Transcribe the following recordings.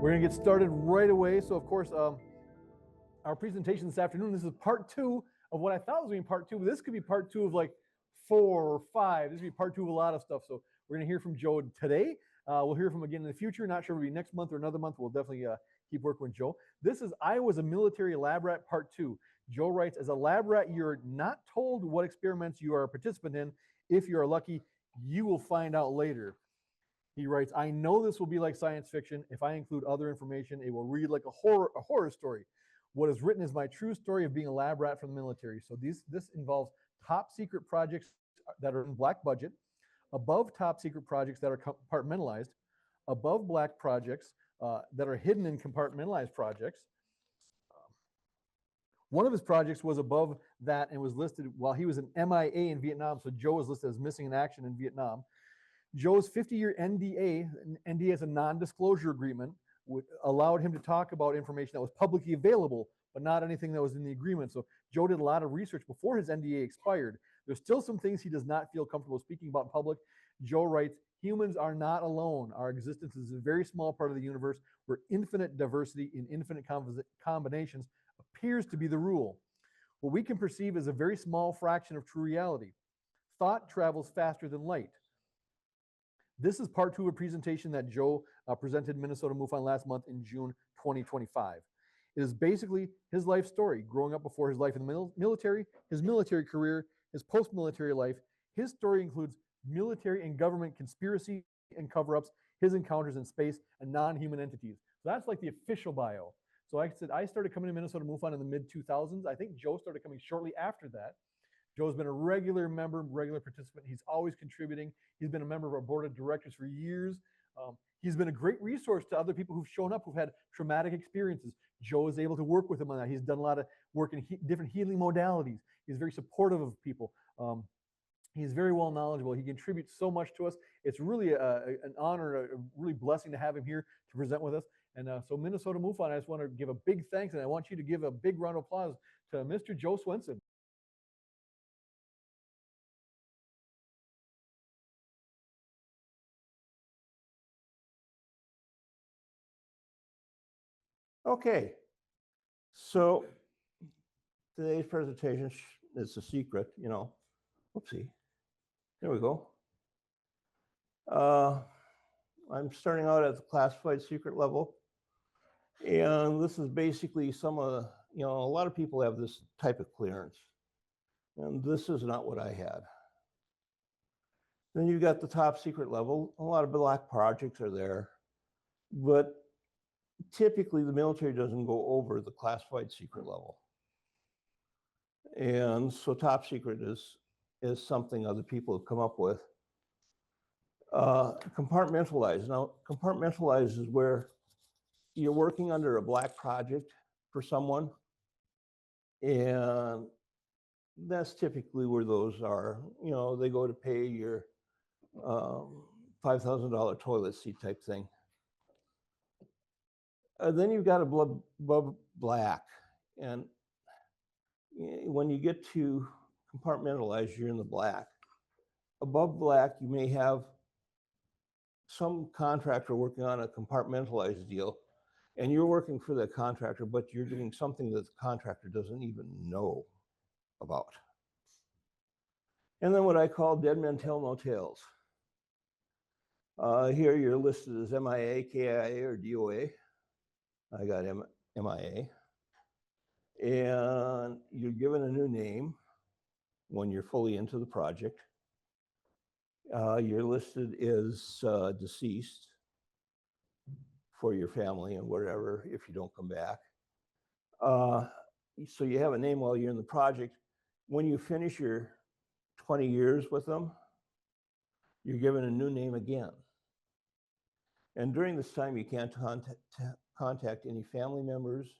We're going to get started right away. So, of course, our presentation this afternoon, this is part 2 of what I thought was going to be part 2, but this could be part 2 of like 4 or 5. This could be part 2 of a lot of stuff. So we're going to hear from Joe today. We'll hear from him again in the future. Not sure if it'll be next month or another month. We'll definitely keep working with Joe. This is I Was a Military Lab Rat Part 2. Joe writes, as a lab rat, you're not told what experiments you are a participant in. If you are lucky, you will find out later. He writes, I know this will be like science fiction. If I include other information, it will read like a horror story. What is written is my true story of being a lab rat from the military. So this involves top secret projects that are in black budget, above top secret projects that are compartmentalized, above black projects that are hidden in compartmentalized projects. One of his projects was above that and was listed while he was an MIA in Vietnam. So Joe was listed as missing in action in Vietnam. Joe's 50-year NDA is a non-disclosure agreement, allowed him to talk about information that was publicly available, but not anything that was in the agreement. So Joe did a lot of research before his NDA expired. There's still some things he does not feel comfortable speaking about in public. Joe writes, humans are not alone. Our existence is a very small part of the universe where infinite diversity in infinite combinations appears to be the rule. What we can perceive is a very small fraction of true reality. Thought travels faster than light. This is part 2 of a presentation that Joe presented Minnesota MUFON last month in June 2025. It is basically his life story, growing up before his life in the military, his military career, his post-military life. His story includes military and government conspiracy and cover-ups, his encounters in space, and non-human entities. So that's like the official bio. So like I said, I started coming to Minnesota MUFON in the mid-2000s. I think Joe started coming shortly after that. Joe's been a regular member, regular participant. He's always contributing. He's been a member of our board of directors for years. He's been a great resource to other people who've shown up who've had traumatic experiences. Joe is able to work with him on that. He's done a lot of work in different healing modalities. He's very supportive of people. He's very well knowledgeable. He contributes so much to us. It's really an honor, a really blessing to have him here to present with us. And so Minnesota MUFON, I just want to give a big thanks, and I want you to give a big round of applause to Mr. Joe Swenson. Okay, so today's presentation is a secret, you know. Whoopsie. There we go. I'm starting out at the classified secret level, and this is basically some of, a lot of people have this type of clearance, and this is not what I had. Then you've got the top secret level. A lot of black projects are there, but typically the military doesn't go over the classified secret level. And so top secret is something other people have come up with. Compartmentalized. Now, compartmentalized is where you're working under a black project for someone, and that's typically where those are. They go to pay your $5,000 toilet seat type thing. Then you've got above black, and when you get to compartmentalize, you're in the black. Above black, you may have some contractor working on a compartmentalized deal, and you're working for the contractor, but you're doing something that the contractor doesn't even know about. And then what I call dead men tell no tales. Here you're listed as MIA, KIA, or DOA. I got MIA. And you're given a new name when you're fully into the project. You're listed as deceased for your family and whatever if you don't come back. So you have a name while you're in the project. When you finish your 20 years with them, you're given a new name again. And during this time, you can't contact any family members,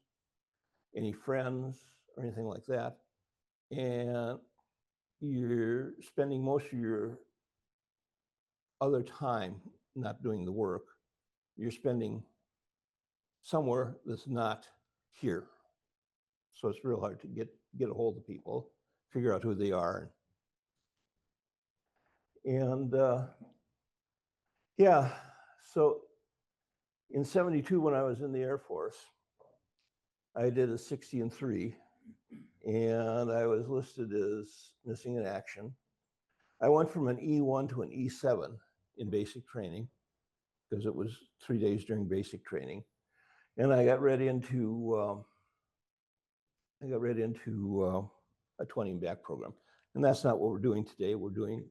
any friends, or anything like that. And you're spending most of your other time not doing the work. You're spending somewhere that's not here. So it's real hard to get a hold of people, figure out who they are. And yeah, so In 72, when I was in the Air Force, I did a 60 and 3, and I was listed as missing in action. I went from an E1 to an E7 in basic training, because it was 3 days during basic training. And I got read into a 20 and back program. And that's not what we're doing today. We're doing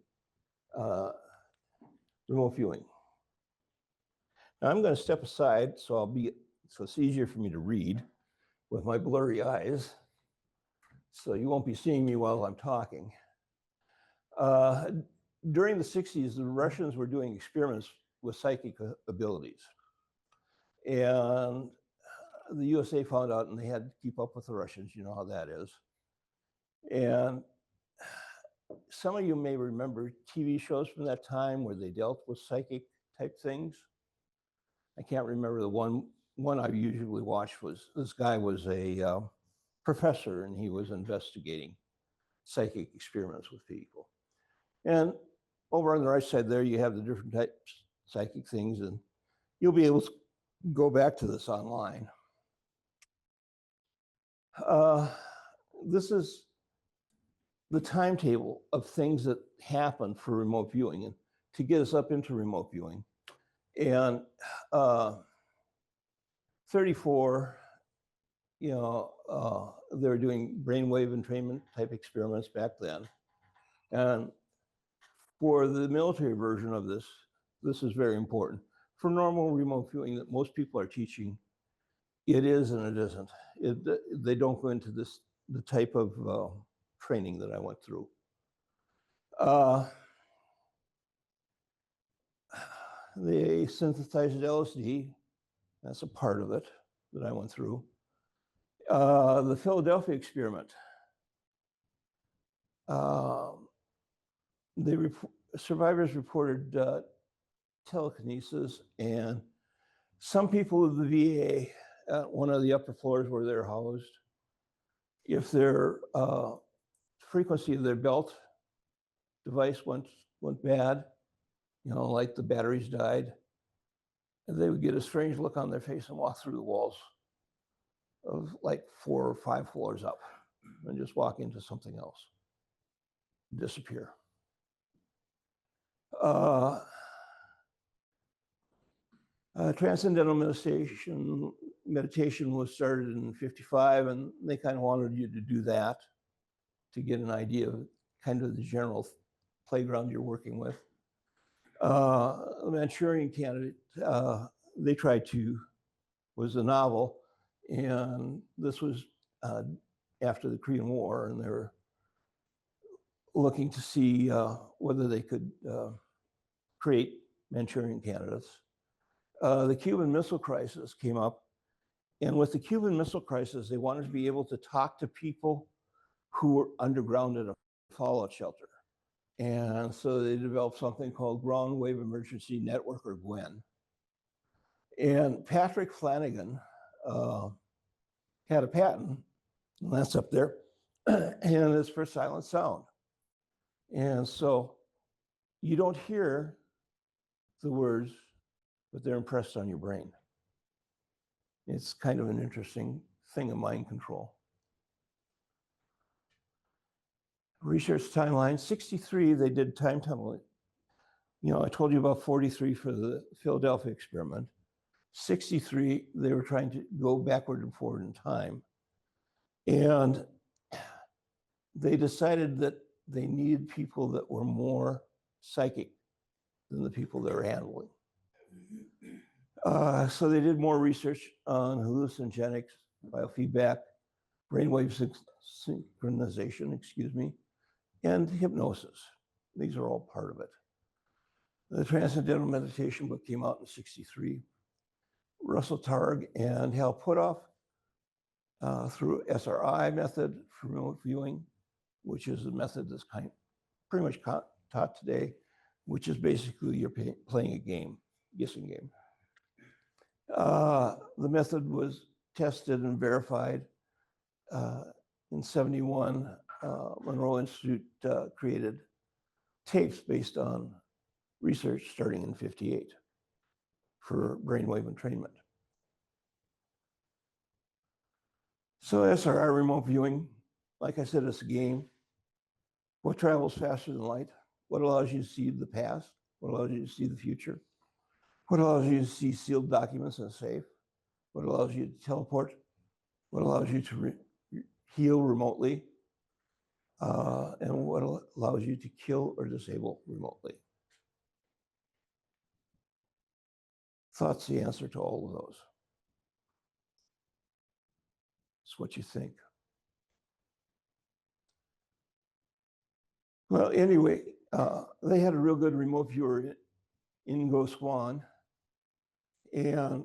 remote viewing. Now I'm going to step aside so it's easier for me to read with my blurry eyes. So you won't be seeing me while I'm talking. During the 60s, the Russians were doing experiments with psychic abilities. And the USA found out, and they had to keep up with the Russians. You know how that is. And some of you may remember TV shows from that time where they dealt with psychic type things. I can't remember the one I usually watched was, this guy was a professor, and he was investigating psychic experiments with people. And over on the right side there, you have the different types of psychic things, and you'll be able to go back to this online. This is the timetable of things that happen for remote viewing and to get us up into remote viewing. And 34, they were doing brainwave entrainment type experiments back then. And for the military version of this, this is very important. For normal remote viewing that most people are teaching, it is and it isn't. They don't go into the type of training that I went through. They synthesized LSD. That's a part of it that I went through. The Philadelphia experiment. Survivors reported telekinesis, and some people of the VA at one of the upper floors where they're housed, if their frequency of their belt device went bad, like the batteries died, and they would get a strange look on their face and walk through the walls of like 4 or 5 floors up and just walk into something else, disappear. Transcendental meditation was started in 55, and they kind of wanted you to do that to get an idea of kind of the general playground you're working with. The Manchurian Candidate, they tried to, was a novel, and this was after the Korean War, and they were looking to see whether they could create Manchurian candidates. The Cuban Missile Crisis came up, and with the Cuban Missile Crisis, they wanted to be able to talk to people who were underground in a fallout shelter. And so they developed something called Ground Wave Emergency Network, or GWEN. And Patrick Flanagan had a patent, and that's up there, and it's for silent sound. And so you don't hear the words, but they're impressed on your brain. It's kind of an interesting thing of mind control. Research timeline, 63, they did time tunneling. I told you about 43 for the Philadelphia experiment. 63, they were trying to go backward and forward in time. And they decided that they needed people that were more psychic than the people they were handling. So they did more research on hallucinogenics, biofeedback, brainwave synchronization, and hypnosis. These are all part of it. The Transcendental Meditation book came out in 63. Russell Targ and Hal Puthoff through SRI method for remote viewing, which is a method that's pretty much taught today, which is basically you're playing a game, guessing game. The method was tested and verified in 71. Monroe Institute created tapes based on research starting in 58. for brainwave entrainment. So SRI remote viewing, like I said, it's a game. What travels faster than light? What allows you to see the past? What allows you to see the future? What allows you to see sealed documents in a safe? What allows you to teleport? What allows you to heal remotely? And what allows you to kill or disable remotely? Thought's the answer to all of those. It's what you think. Well, anyway, they had a real good remote viewer in Go Swan. And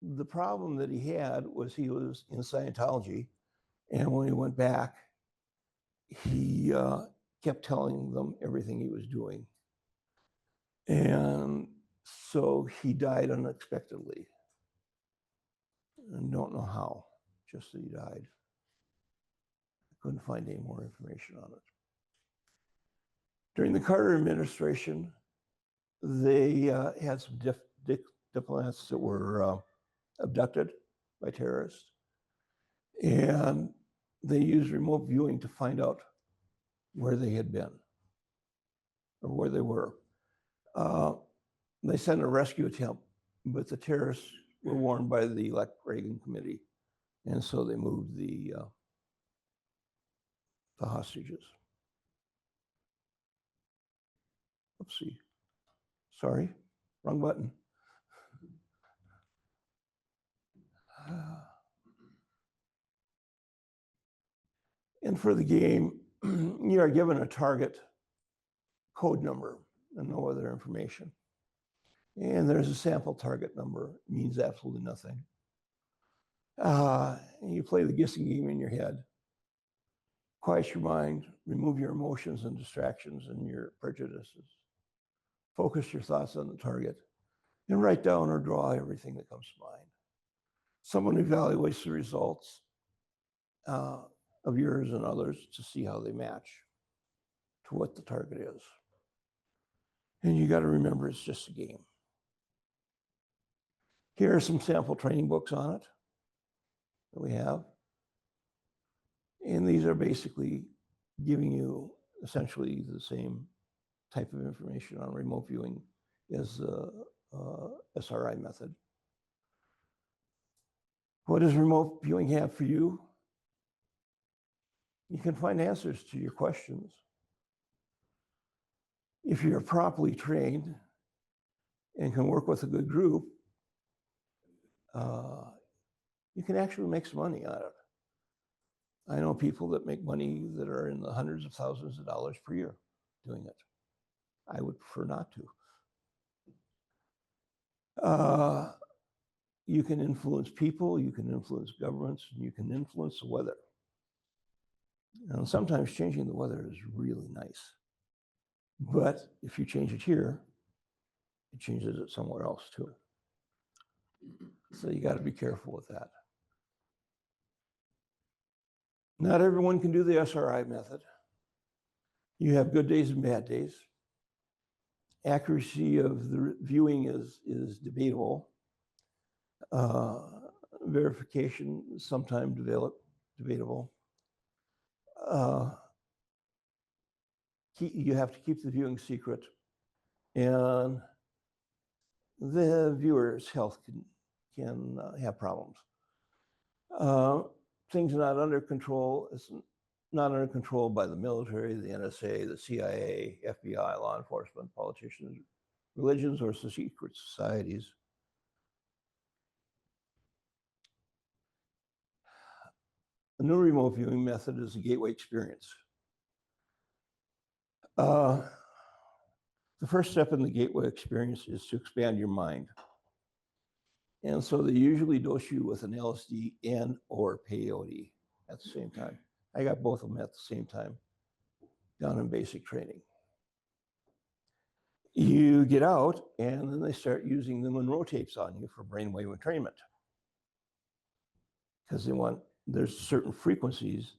the problem that he had was he was in Scientology. And when he went back, he kept telling them everything he was doing. And so he died unexpectedly. And don't know how, just that he died. I couldn't find any more information on it. During the Carter administration, they had some diplomats that were abducted by terrorists. And they used remote viewing to find out where they had been or where they were. They sent a rescue attempt, but the terrorists were warned by the Elect Reagan Committee. And so they moved the hostages. Oopsie. Sorry, wrong button. And for the game, you are given a target code number and no other information. And there's a sample target number, it means absolutely nothing. And you play the guessing game in your head. Quiet your mind, remove your emotions and distractions and your prejudices. Focus your thoughts on the target and write down or draw everything that comes to mind. Someone evaluates the results of yours and others to see how they match to what the target is. And you got to remember, it's just a game. Here are some sample training books on it that we have. And these are basically giving you essentially the same type of information on remote viewing as the SRI method. What does remote viewing have for you? You can find answers to your questions. If you're properly trained and can work with a good group, you can actually make some money out of it. I know people that make money that are in the hundreds of thousands of dollars per year doing it. I would prefer not to. You can influence people, you can influence governments, and you can influence the weather. And sometimes changing the weather is really nice. But if you change it here, it changes it somewhere else too. So you got to be careful with that. Not everyone can do the SRI method. You have good days and bad days. Accuracy of the viewing is debatable. Verification is sometimes debatable. You have to keep the viewing secret, and the viewer's health can have problems. Things are not under control. It's not under control by the military, the NSA, the CIA, FBI, law enforcement, politicians, religions, or secret societies. A new remote viewing method is a gateway experience. The first step in the gateway experience is to expand your mind. And so they usually dose you with an LSD and or peyote at the same time. I got both of them at the same time down in basic training. You get out, and then they start using the Monroe tapes on you for brainwave entrainment. Because there's certain frequencies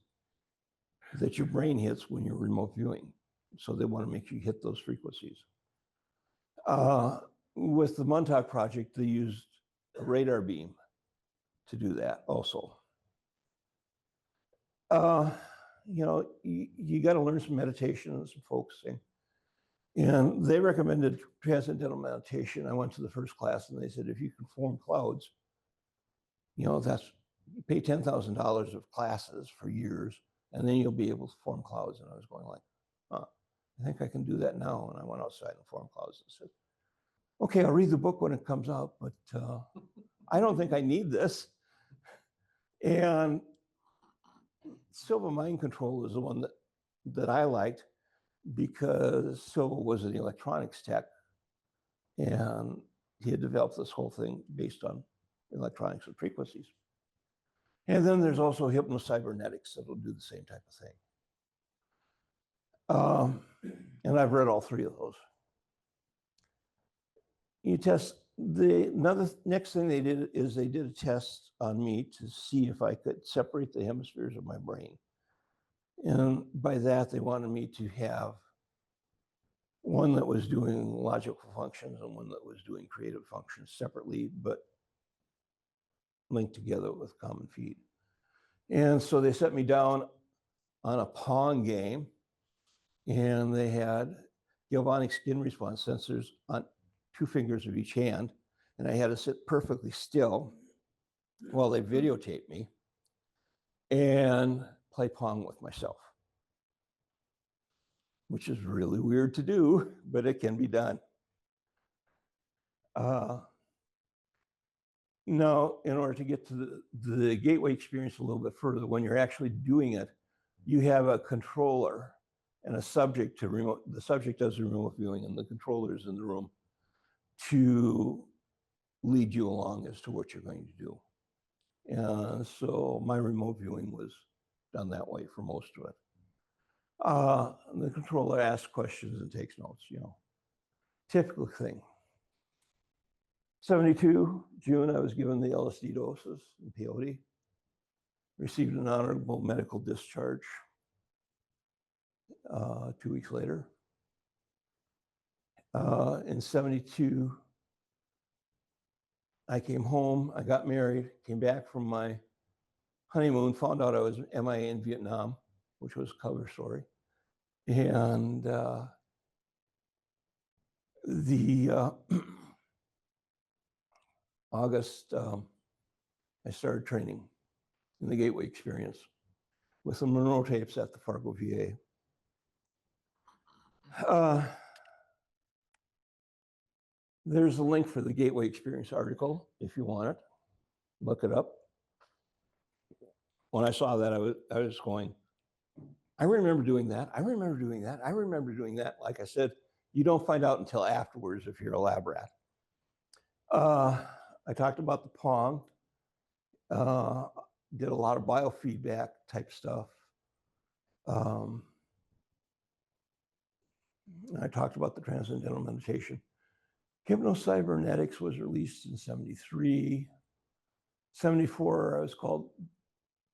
that your brain hits when you're remote viewing. So they want to make you hit those frequencies. with the Montauk project, they used a radar beam to do that also. You know, you got to learn some meditation and some focusing. And they recommended transcendental meditation. I went to the first class and they said, if you can form clouds, you know, you pay $10,000 of classes for years, and then you'll be able to form clouds. And I was going like, huh, I think I can do that now. And I went outside and formed clouds and said, okay, I'll read the book when it comes out, but I don't think I need this. And Silva Mind Control is the one that I liked, because Silva was an electronics tech, and he had developed this whole thing based on electronics and frequencies. And then there's also hypnocybernetics that will do the same type of thing. And I've read all three of those. You test next thing they did is they did a test on me to see if I could separate the hemispheres of my brain. And by that, they wanted me to have one that was doing logical functions and one that was doing creative functions separately, but linked together with common feed. And so they set me down on a Pong game, and they had galvanic skin response sensors on 2 fingers of each hand, and I had to sit perfectly still while they videotaped me and play Pong with myself, which is really weird to do, but it can be done. Now, in order to get to the gateway experience a little bit further, when you're actually doing it, you have a controller and a subject to remote. The subject does the remote viewing, and the controller is in the room to lead you along as to what you're going to do. And so my remote viewing was done that way for most of it. The controller asks questions and takes notes, you know, typical thing. 72, June, I was given the LSD doses in peyote, received an honorable medical discharge 2 weeks later. In 72, I came home, I got married, came back from my honeymoon, found out I was MIA in Vietnam, which was a cover story. And August, I started training in the Gateway experience with some Monroe tapes at the Fargo VA. There's a link for the Gateway experience article if you want it. Look it up. When I saw that, I was going, I remember doing that. I remember doing that. I remember doing that. Like I said, you don't find out until afterwards if you're a lab rat. I talked about the Pong. Did a lot of biofeedback type stuff. I talked about the transcendental meditation. Hypnocybernetics was released in 73. 74, I was called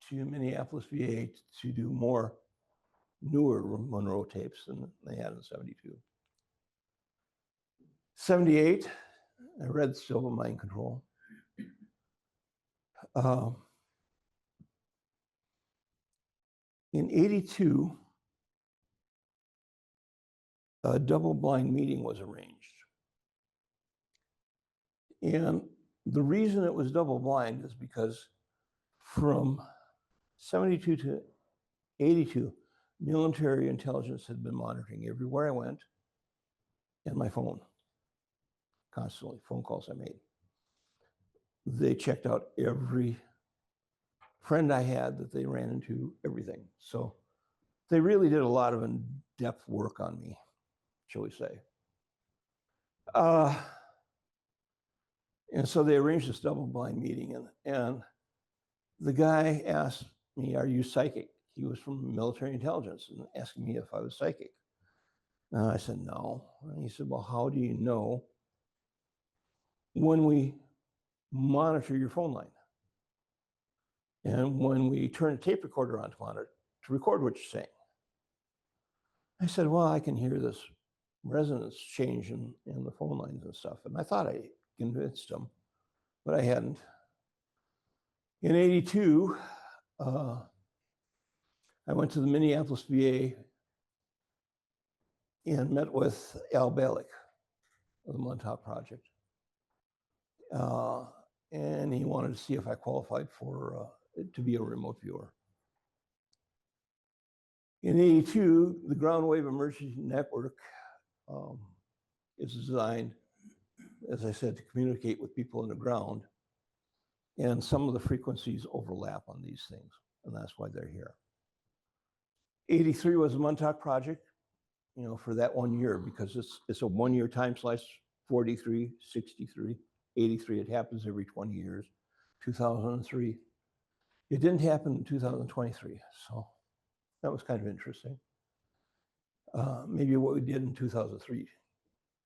to Minneapolis VA to do more newer Monroe tapes than they had in 72. 78, I read Silva Mind Control. In 82, a double-blind meeting was arranged. And the reason it was double-blind is because from 72 to 82, military intelligence had been monitoring everywhere I went and my phone, constantly, phone calls I made. They checked out every friend I had that they ran into, everything. So they really did a lot of in-depth work on me, shall we say. And so they arranged this double-blind meeting, and the guy asked me, "Are you psychic?" He was from military intelligence and asking me if I was psychic. And I said, "No." And he said, "Well, how do you know when we monitor your phone line and when we turn a tape recorder on to monitor to record what you're saying?" I said, "Well, I can hear this resonance change in the phone lines and stuff. And I thought I convinced them, but I hadn't. In 82, I went to the Minneapolis VA and met with Al Balick of the Montauk Project. And he wanted to see if I qualified for to be a remote viewer. In 82, the Ground Wave Emergency Network is designed, as I said, to communicate with people on the ground. And some of the frequencies overlap on these things, and that's why they're here. 83 was the Montauk Project, for that 1 year, because it's a 1 year time slice, 43, 63, 83. It happens every 20 years. 2003. It didn't happen in 2023, so that was kind of interesting. Maybe what we did in 2003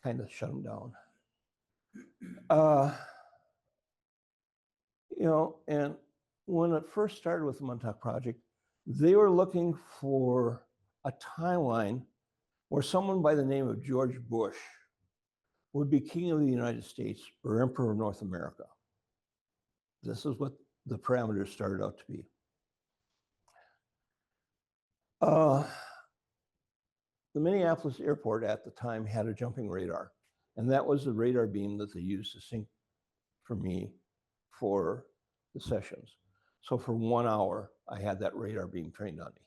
kind of shut them down. And when it first started with the Montauk Project, they were looking for a timeline where someone by the name of George Bush would be king of the United States or emperor of North America. This is what the parameters started out to be. The Minneapolis airport at the time had a jumping radar, and that was the radar beam that they used to sync for me for the sessions. So for 1 hour, I had that radar beam trained on me.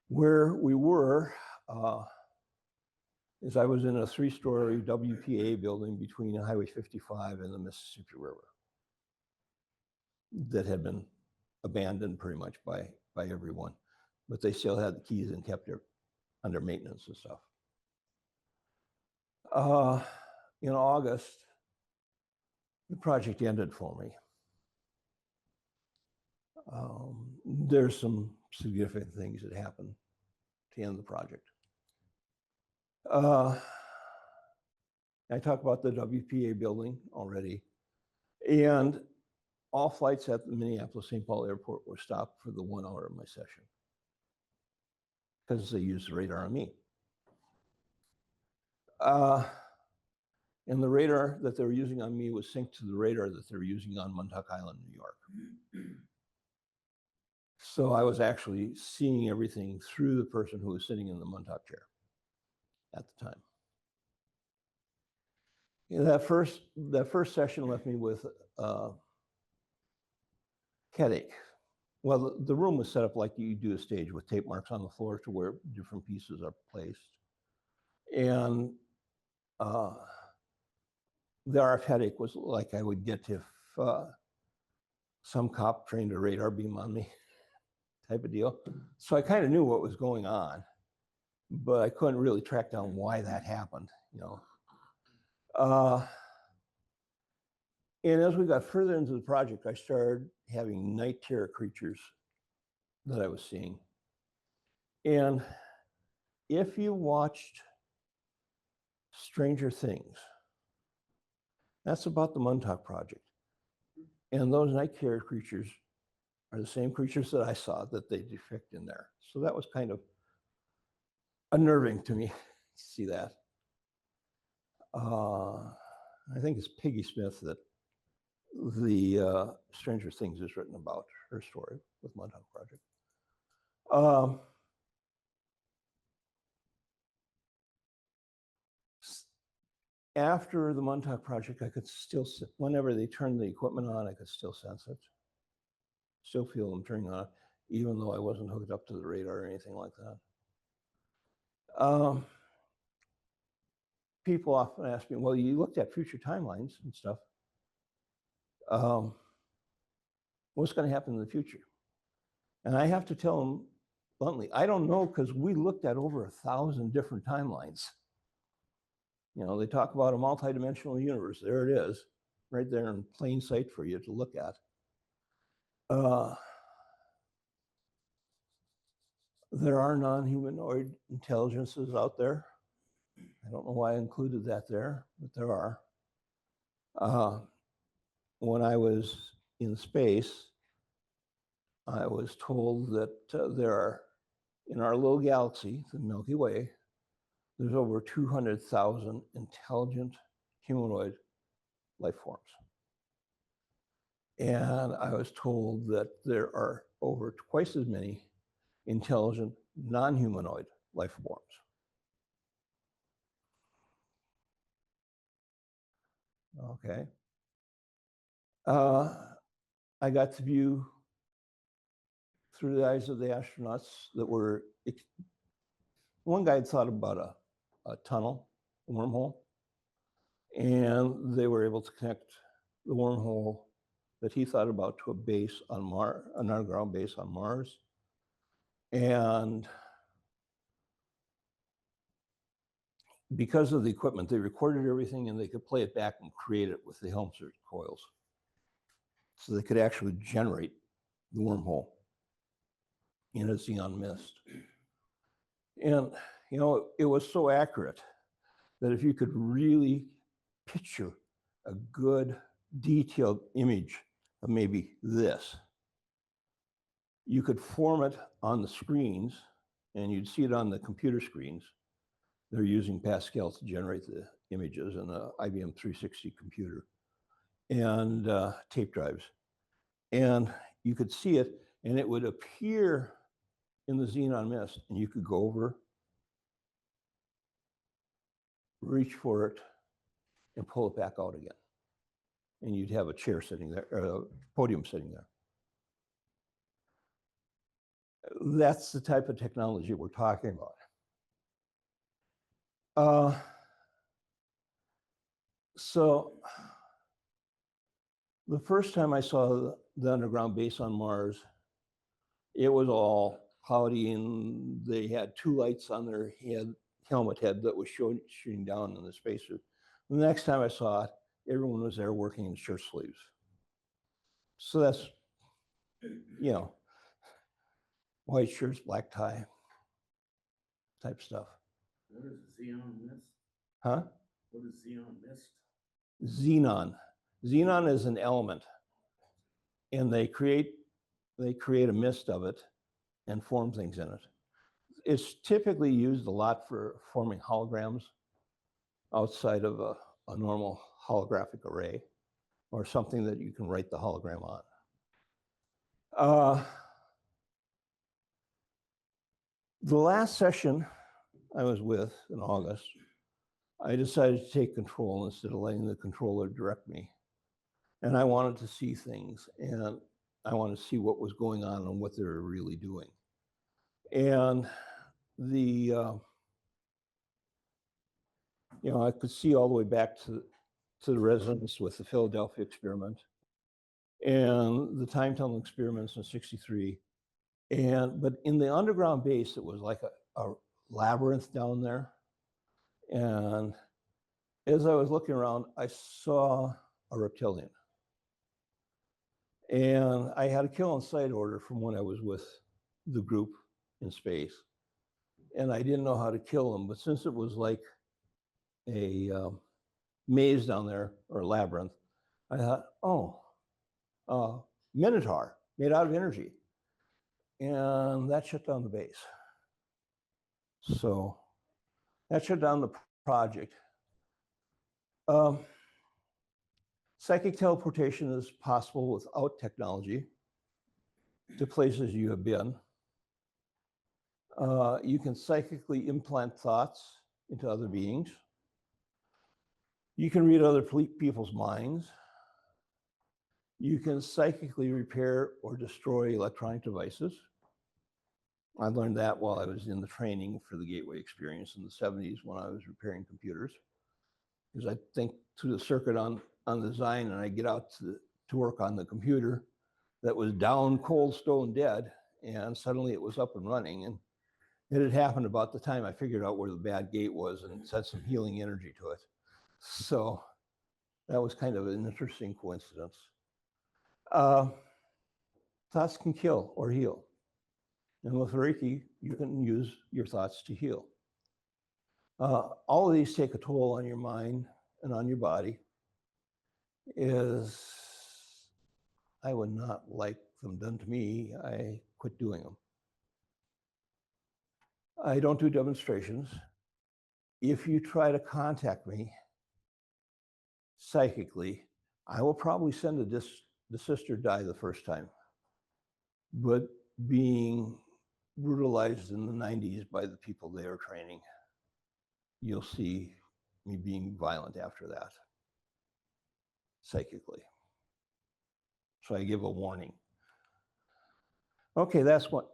Where we were is I was in a 3-story WPA building between Highway 55 and the Mississippi River that had been abandoned pretty much by everyone, but they still had the keys and kept it under maintenance and stuff. In August, the project ended for me. There's some significant things that happened to end the project. I talked about the WPA building already, and all flights at the Minneapolis-St. Paul Airport were stopped for the 1 hour of my session because they used the radar on me. And the radar that they were using on me was synced to the radar that they were using on Montauk Island, New York. So I was actually seeing everything through the person who was sitting in the Montauk chair at the time. That first session left me with headache. Well, the room was set up like you do a stage with tape marks on the floor to where different pieces are placed. And the RF headache was like I would get if some cop trained a radar beam on me type of deal. So I kind of knew what was going on, but I couldn't really track down why that happened, And as we got further into the project, I started having night terror creatures that I was seeing. And if you watched Stranger Things, that's about the Montauk Project. And those night terror creatures are the same creatures that I saw that they depict in there. So that was kind of unnerving to me to see that. I think it's Peggy Smith that the Stranger Things is written about, her story with Montauk Project. After the Montauk Project, I could still, whenever they turned the equipment on, I could still sense it. Still feel them turning on, even though I wasn't hooked up to the radar or anything like that. People often ask me, well, you looked at future timelines and stuff. What's going to happen in the future? And I have to tell them bluntly, I don't know, because we looked at over 1,000 different timelines. They talk about a multidimensional universe. There it is, right there in plain sight for you to look at. There are non-humanoid intelligences out there. I don't know why I included that there, but there are. When I was in space, I was told that there are, in our little galaxy, the Milky Way, there's over 200,000 intelligent humanoid life forms. And I was told that there are over twice as many intelligent non-humanoid life forms. Okay. I got to view through the eyes of the astronauts that were, one guy had thought about a tunnel, a wormhole, and they were able to connect the wormhole that he thought about to a base on Mars, an underground base on Mars. And because of the equipment, they recorded everything and they could play it back and create it with the Helmholtz coils. So they could actually generate the wormhole in a xenon mist. And, you know, it was so accurate that if you could really picture a good detailed image of maybe this, you could form it on the screens and you'd see it on the computer screens. They're using Pascal to generate the images in the IBM 360 computer and tape drives. And you could see it and it would appear in the xenon mist and you could go over, reach for it, and pull it back out again. And you'd have a chair sitting there, or a podium sitting there. That's the type of technology we're talking about. So the first time I saw the underground base on Mars, it was all cloudy and they had two lights on their helmet head that was shooting down in the spacesuit. The next time I saw it, everyone was there working in shirt sleeves. So that's, you know, white shirts, black tie type stuff. What is xenon mist? Huh? What is xenon mist? Xenon. Xenon is an element, and they create a mist of it and form things in it. It's typically used a lot for forming holograms outside of a normal holographic array or something that you can write the hologram on. The last session I was with in August, I decided to take control instead of letting the controller direct me. And I wanted to see things and I wanted to see what was going on and what they were really doing. And you know, I could see all the way back to the resonance with the Philadelphia experiment and the time tunnel experiments in '63. But in the underground base, it was like a labyrinth down there. And as I was looking around, I saw a reptilian. And I had a kill on sight order from when I was with the group in space. And I didn't know how to kill him, but since it was like a maze down there, or a labyrinth, I thought, oh, Minotaur made out of energy. And that shut down the base. So that shut down the project. Psychic teleportation is possible without technology to places you have been. You can psychically implant thoughts into other beings. You can read other people's minds. You can psychically repair or destroy electronic devices. I learned that while I was in the training for the Gateway experience in the 70s when I was repairing computers. Because I think through the circuit on the design and I get out to work on the computer that was down, cold, stone dead, and suddenly it was up and running. And it had happened about the time I figured out where the bad gate was and sent some healing energy to it. So that was kind of an interesting coincidence. Thoughts can kill or heal. And with Reiki, you can use your thoughts to heal. All of these take a toll on your mind and on your body. I would not like them done to me. I quit doing them. I don't do demonstrations. if you try to contact me psychically, I will probably send the sister die the first time. But being brutalized in the 90s by the people they are training, you'll see me being violent after that, psychically. So I give a warning. Okay, that's one.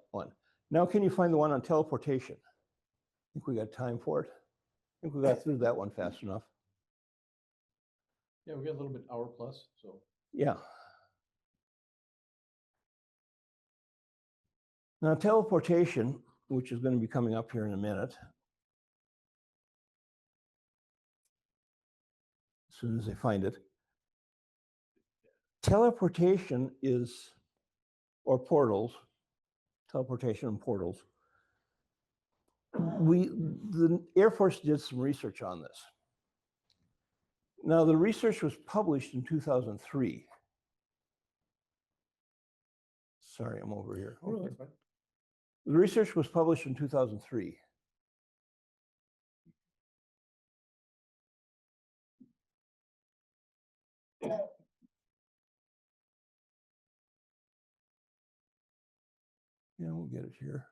Now, can you find the one on teleportation? Think we got time for it? I think we got through that one fast enough. Yeah, we got a little bit hour plus, so. Yeah. Now, teleportation, which is going to be coming up here in a minute, as soon as I find it. Teleportation is, or portals, teleportation and portals. The Air Force did some research on this. Now, the research was published in 2003. Sorry, I'm over here. Oh, no, that's fine. The research was published in 2003. Yeah, we'll get it here.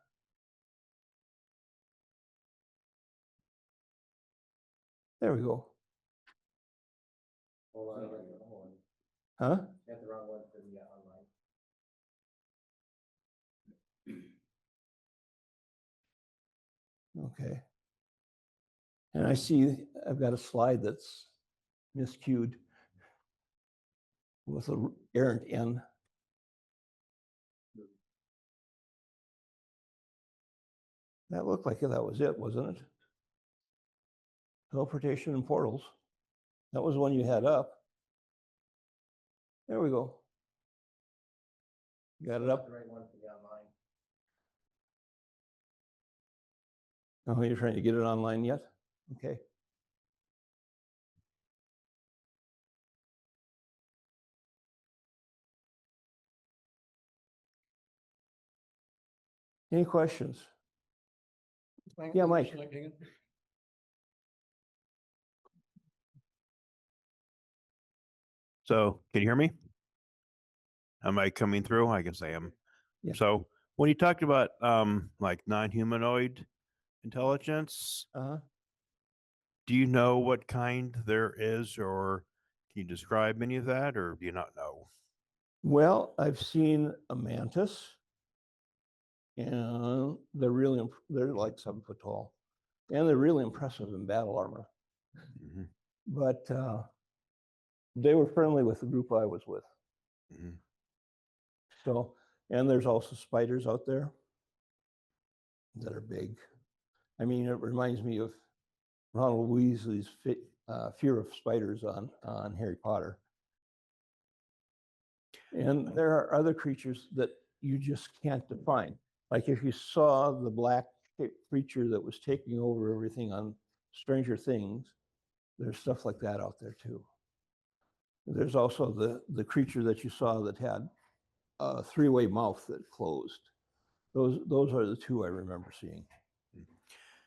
There we go. Hold on, I got the wrong one. Huh? Got the wrong one for the online. Okay. And I see I've got a slide that's miscued with a errant N. That looked like that was it, wasn't it? Teleportation and portals. That was one you had up. There we go. Got it up? The right one for the online. Oh, you're trying to get it online yet? Okay. Any questions? Yeah, Mike. Like hanging? So can you hear me? Am I coming through? I guess I am. Yeah. So when you talked about like non-humanoid intelligence, Uh-huh. do you know what kind there is, or can you describe any of that, or do you not know? Well, I've seen a mantis, and they're like 7 foot tall, and they're really impressive in battle armor. Mhm, But they were friendly with the group I was with. mhm. So, and there's also spiders out there that are big. I mean, it reminds me of Ronald Weasley's fear of spiders on Harry Potter. And there are other creatures that you just can't define. Like if you saw the black creature that was taking over everything on Stranger Things, there's stuff like that out there too. There's also the creature that you saw that had a 3-way mouth that closed. Those are the two I remember seeing.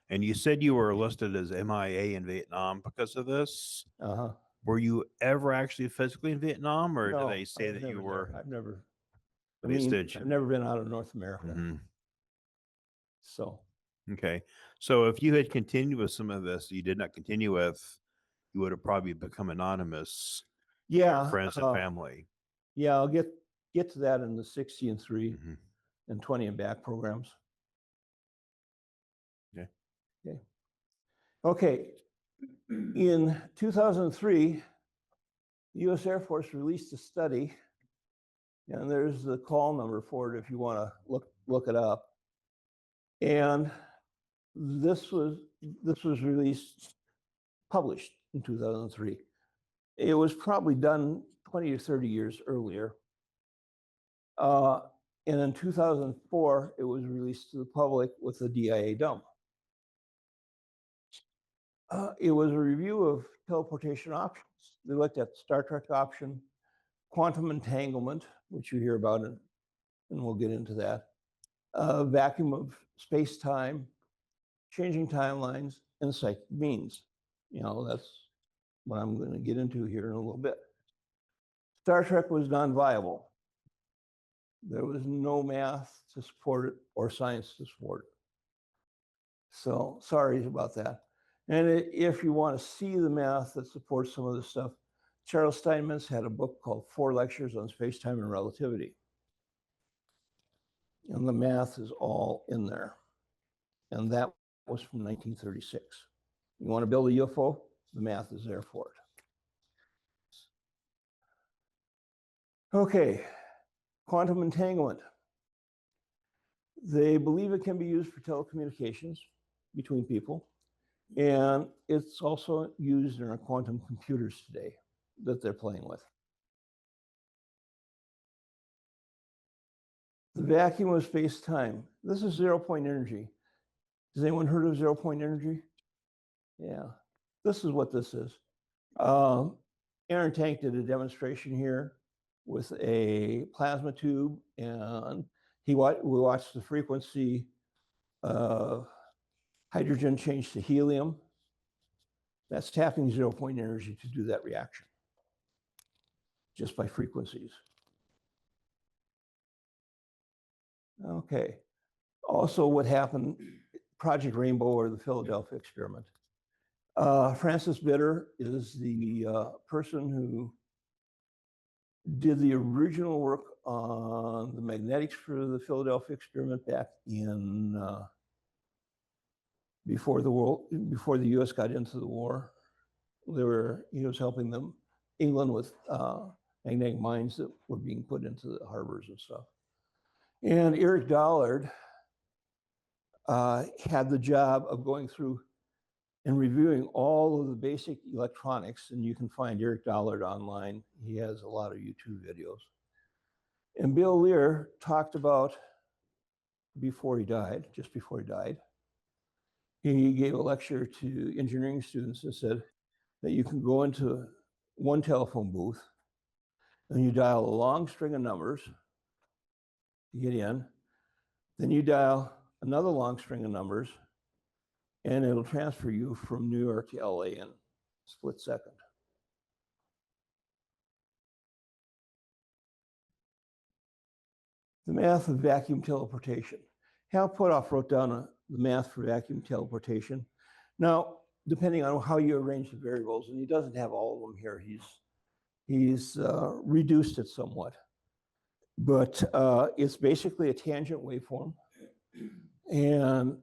And you said you were listed as MIA in Vietnam because of this. Uh-huh. Were you ever actually physically in Vietnam, or No, did they say I've that never you been. were? I've never. I They mean, said you- I've never been out of North America. Mhm. So Okay. So if you had continued with some of this, you did not continue with, you would have probably become anonymous, yeah, friends and family. yeah, I'll get to that in the 60 and 3 Mhm. and 20 and back programs. Okay. Okay. Okay. In 2003, the U.S. Air Force released a study, and there's the call number for it if you want to look it up. And this was published in 2003. It was probably done 20 or 30 years earlier. And in 2004, it was released to the public with the DIA dump. It was a review of teleportation options. They looked at the Star Trek option, quantum entanglement, which you hear about, and we'll get into that, vacuum of space-time, changing timelines, and psychic means. You know, that's what I'm going to get into here in a little bit. Star Trek was non-viable. There was no math to support it or science to support it. So sorry about that. And if you want to see the math that supports some of this stuff, Charles Steinmetz had a book called 4 Lectures on Space-Time and Relativity. And the math is all in there. And that was from 1936. You want to build a UFO? The math is there for it. Okay, quantum entanglement. They believe it can be used for telecommunications between people. And it's also used in our quantum computers today that they're playing with. The vacuum of space-time. This is zero-point energy. Has anyone heard of zero-point energy? Yeah, this is what this is. Aaron Tank did a demonstration here with a plasma tube, and we watched the frequency of hydrogen change to helium. That's tapping zero-point energy to do that reaction, just by frequencies. Okay. Also, what happened, Project Rainbow or the Philadelphia experiment. Francis Bitter is the person who did the original work on the magnetics for the Philadelphia experiment back in before the U.S. got into the war. He was helping them, England, with magnetic mines that were being put into the harbors and stuff. And Eric Dollard had the job of going through and reviewing all of the basic electronics, and you can find Eric Dollard online. He has a lot of YouTube videos. And Bill Lear talked about, just before he died, he gave a lecture to engineering students and said that you can go into one telephone booth and you dial a long string of numbers to get in, then you dial another long string of numbers, and it'll transfer you from New York to LA in a split second. The math of vacuum teleportation. Hal Puthoff wrote down the math for vacuum teleportation. Now, depending on how you arrange the variables, and he doesn't have all of them here, he's reduced it somewhat. But it's basically a tangent waveform. And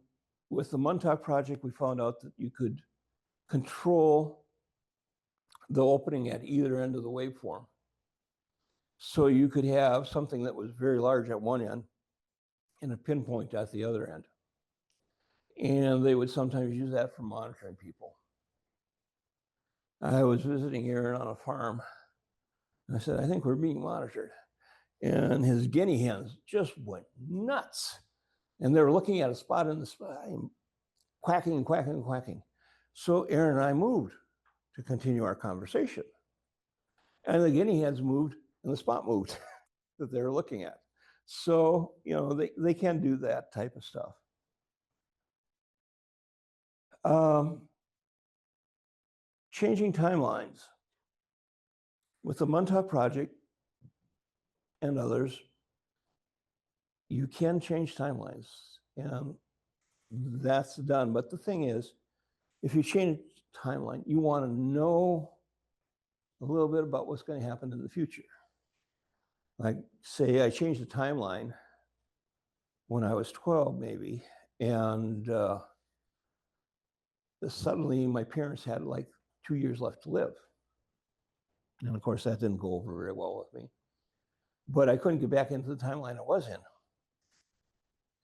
with the Montauk project, we found out that you could control the opening at either end of the waveform. So you could have something that was very large at one end and a pinpoint at the other end. And they would sometimes use that for monitoring people. I was visiting Aaron on a farm, and I said, I think we're being monitored. And his guinea hens just went nuts. And they were looking at a spot in the sky, quacking and quacking and quacking. So Aaron and I moved to continue our conversation. And the guinea hens moved and the spot moved that they were looking at. So, you know, they can do that type of stuff. Changing timelines. With the Montauk Project and others, you can change timelines, and that's done. But the thing is, if you change timeline, you want to know a little bit about what's going to happen in the future. Like, say I changed the timeline when I was 12, maybe, and suddenly my parents had like 2 years left to live. And of course, that didn't go over very well with me. But I couldn't get back into the timeline I was in.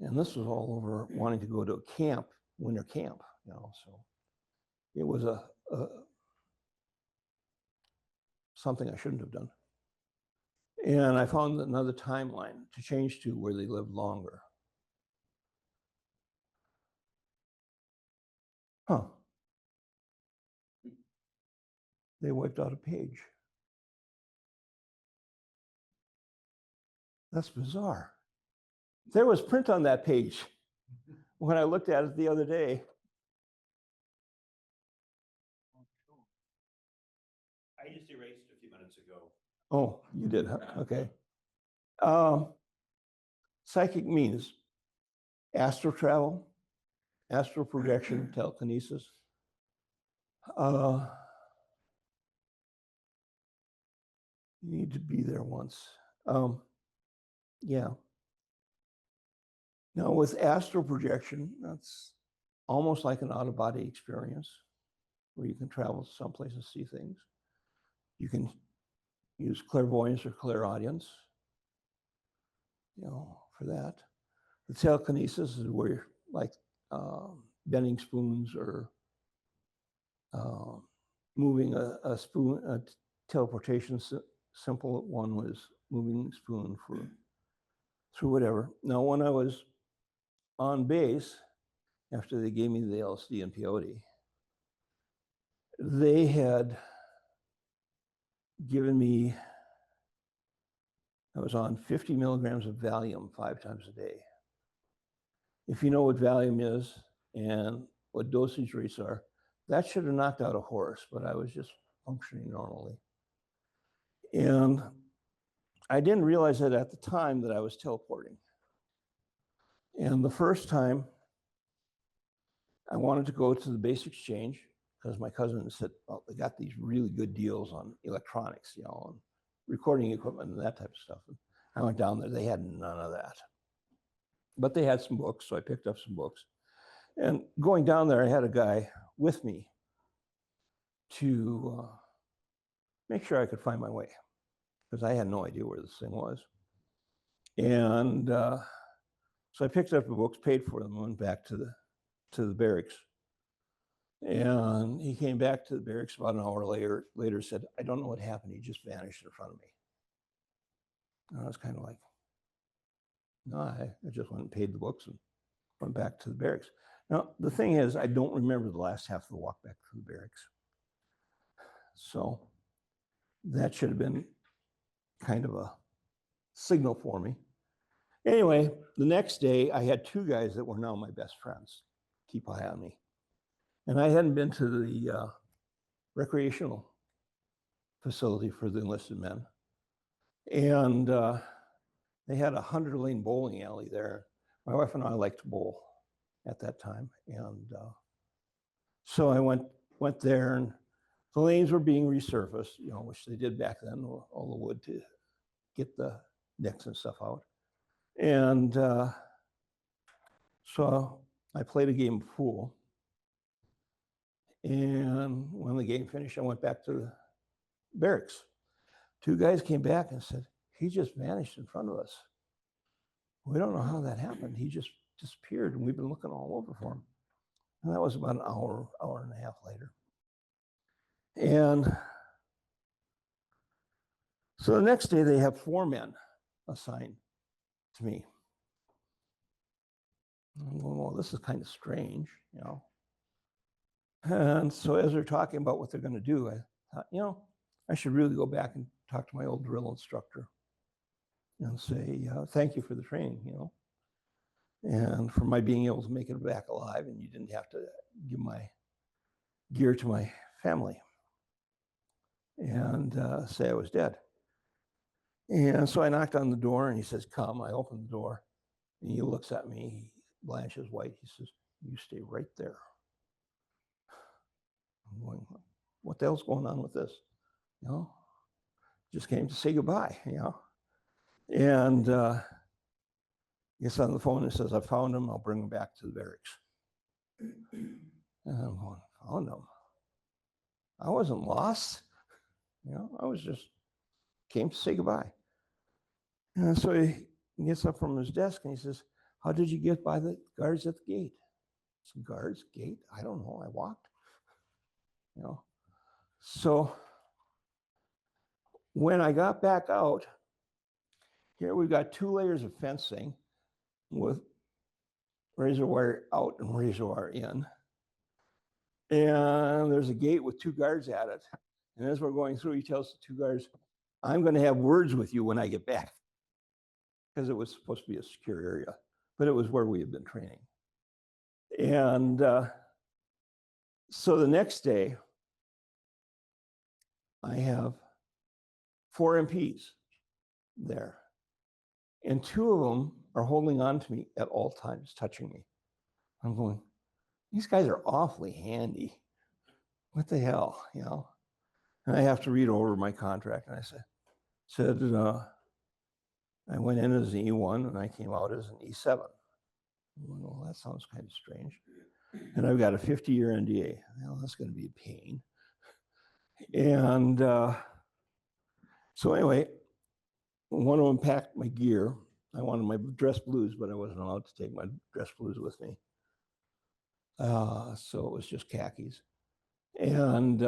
And this was all over wanting to go to a camp, winter camp, you know, so it was something I shouldn't have done. And I found another timeline to change to where they lived longer. Huh. They wiped out a page. That's bizarre. There was print on that page, when I looked at it the other day, I just erased it a few minutes ago. oh, you did, huh? Okay. Psychic means astral travel, astral projection, telekinesis. You need to be there once. Yeah. Now, with astral projection, that's almost like an out-of-body experience where you can travel someplace and see things. You can use clairvoyance or clairaudience, for that. The telekinesis is where you're like bending spoons or moving a spoon, a teleportation. Simple one was moving a spoon through whatever. Now, when I was on base, after they gave me the LSD and peyote, they had given me, I was on 50 milligrams of Valium 5 times a day. If you know what Valium is and what dosage rates are, that should have knocked out a horse, but I was just functioning normally. And I didn't realize that at the time that I was teleporting. And the first time I wanted to go to the base exchange because my cousin said, well, they got these really good deals on electronics, and recording equipment and that type of stuff. And I went down there, they had none of that. But they had some books, so I picked up some books. And going down there, I had a guy with me to make sure I could find my way, because I had no idea where this thing was. And so I picked up the books, paid for them, and went back to the barracks. And he came back to the barracks about an hour later, said, I don't know what happened. He just vanished in front of me. And I was kind of like, no, I just went and paid the books and went back to the barracks. Now, the thing is, I don't remember the last half of the walk back to the barracks. So that should have been kind of a signal for me. Anyway, the next day, I had 2 guys that were now my best friends keep eye on me. And I hadn't been to the recreational facility for the enlisted men. And they had a 100-lane bowling alley there. My wife and I liked to bowl at that time. And so I went there, and the lanes were being resurfaced, which they did back then, all the wood to get the decks and stuff out. And so I played a game of pool. And when the game finished, I went back to the barracks. 2 guys came back and said, he just vanished in front of us. We don't know how that happened. He just disappeared, and we've been looking all over for him. And that was about an hour and a half later. And so the next day, they have 4 men assigned to me. I'm going, well, this is kind of strange, And so as they're talking about what they're going to do, I thought, I should really go back and talk to my old drill instructor and say, thank you for the training, and for my being able to make it back alive, and you didn't have to give my gear to my family and say I was dead. And so I knocked on the door, and he says, come. I opened the door, and he looks at me, he blanches white. He says, you stay right there. I'm going, what the hell's going on with this? Just came to say goodbye, And he gets on the phone and says, I found him. I'll bring him back to the barracks. And I'm going, found him? I wasn't lost. I was just came to say goodbye. And so he gets up from his desk and he says, how did you get by the guards at the gate? Some guards, gate? I don't know. I walked. So when I got back out, here we've got 2 layers of fencing with razor wire out and razor wire in. And there's a gate with 2 guards at it. And as we're going through, he tells the 2 guards, I'm going to have words with you when I get back. Because it was supposed to be a secure area, but it was where we had been training. And so the next day, I have 4 MPs there, and 2 of them are holding on to me at all times, touching me. I'm going, these guys are awfully handy. What the hell, you know? And I have to read over my contract, and I said I went in as an E1 and I came out as an E7. I'm going, well, that sounds kind of strange. And I've got a 50-year NDA. Well, that's going to be a pain. And so anyway, one of them packed my gear. I wanted my dress blues, but I wasn't allowed to take my dress blues with me. So it was just khakis. And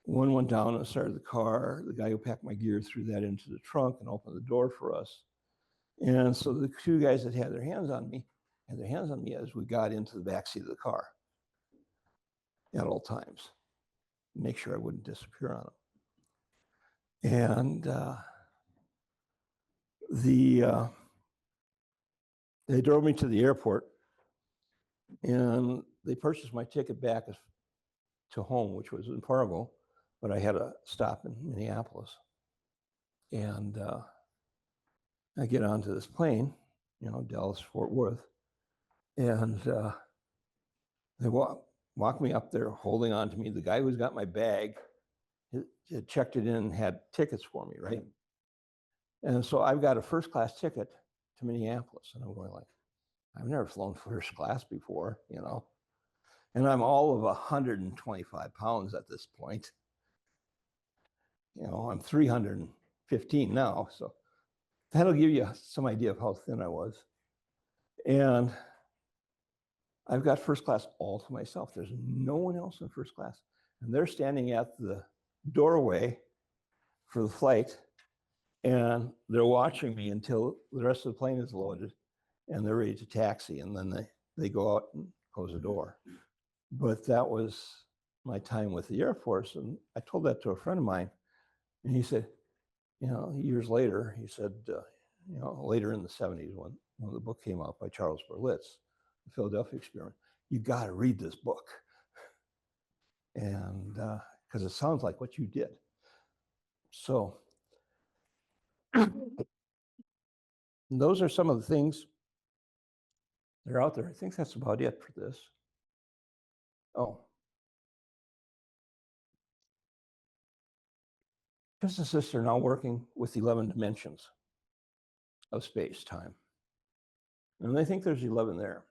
one went down and started the car. The guy who packed my gear threw that into the trunk and opened the door for us. And so the 2 guys that had their hands on me as we got into the backseat of the car at all times, make sure I wouldn't disappear on them. And they drove me to the airport, and they purchased my ticket back to home, which was in Fargo, but I had a stop in Minneapolis. And I get onto this plane, you know, Dallas, Fort Worth, and they walk me up there holding on to me. The guy who's got my bag had checked it in and had tickets for me, right? And so I've got a first-class ticket to Minneapolis, and I'm going like, I've never flown first class before, you know, and I'm all of 125 pounds at this point. You know, I'm 315 now, so that'll give you some idea of how thin I was. And I've got first class all to myself. There's no one else in first class. And they're standing at the doorway for the flight, and they're watching me until the rest of the plane is loaded and they're ready to taxi. And then they go out and close the door. But that was my time with the Air Force. And I told that to a friend of mine, and he said, you know, years later, he said, you know, later in the 70s when the book came out by Charles Berlitz, The Philadelphia Experiment, you got to read this book. And because it sounds like what you did. So those are some of the things that are out there. I think that's about it for this. Oh. Physicists are now working with 11 dimensions of space-time. And they think there's 11 there.